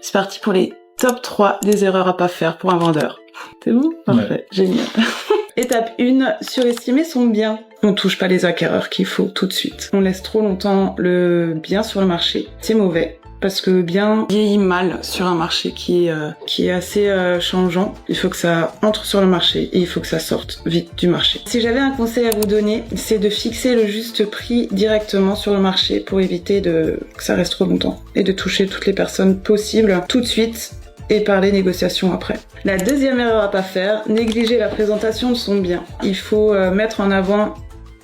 C'est parti pour les top 3 des erreurs à pas faire pour un vendeur. C'est bon? Parfait, ouais. Génial. Étape 1, surestimer son bien. On touche pas les acquéreurs qu'il faut tout de suite. On laisse trop longtemps le bien sur le marché. C'est mauvais. Parce que le bien vieillit mal sur un marché qui est assez changeant. Il faut que ça entre sur le marché et il faut que ça sorte vite du marché. Si j'avais un conseil à vous donner, c'est de fixer le juste prix directement sur le marché pour éviter que ça reste trop longtemps et de toucher toutes les personnes possibles tout de suite et par les négociations après. La deuxième erreur à pas faire, négliger la présentation de son bien. Il faut mettre en avant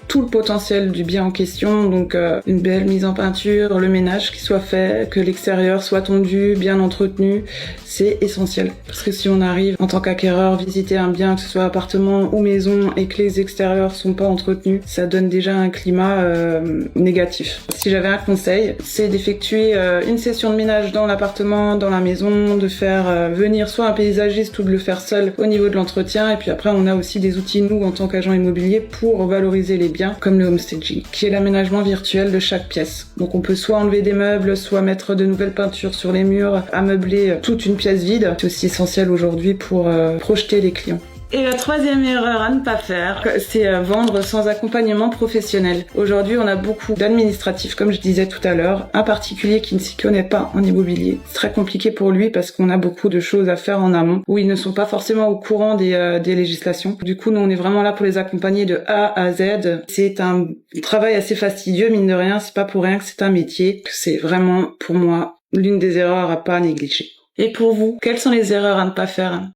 tout le potentiel du bien en question, donc une belle mise en peinture, le ménage qui soit fait, que l'extérieur soit tondu, bien entretenu, c'est essentiel. Parce que si on arrive en tant qu'acquéreur visiter un bien, que ce soit appartement ou maison, et que les extérieurs sont pas entretenus, ça donne déjà un climat négatif. Si j'avais un conseil, c'est d'effectuer une session de ménage dans l'appartement, dans la maison, de faire venir soit un paysagiste ou de le faire seul au niveau de l'entretien, et puis après on a aussi des outils, nous, en tant qu'agents immobiliers, pour valoriser les biens, comme le homestaging, qui est l'aménagement virtuel de chaque pièce. Donc on peut soit enlever des meubles, soit mettre de nouvelles peintures sur les murs, ameubler toute une pièce vide. C'est aussi essentiel aujourd'hui pour projeter les clients. Et la troisième erreur à ne pas faire, c'est vendre sans accompagnement professionnel. Aujourd'hui, on a beaucoup d'administratifs, comme je disais tout à l'heure. Un particulier qui ne s'y connaît pas en immobilier, c'est très compliqué pour lui parce qu'on a beaucoup de choses à faire en amont où ils ne sont pas forcément au courant des législations. Du coup, nous, on est vraiment là pour les accompagner de A à Z. C'est un travail assez fastidieux, mine de rien. C'est pas pour rien que c'est un métier. C'est vraiment, pour moi, l'une des erreurs à pas négliger. Et pour vous, quelles sont les erreurs à ne pas faire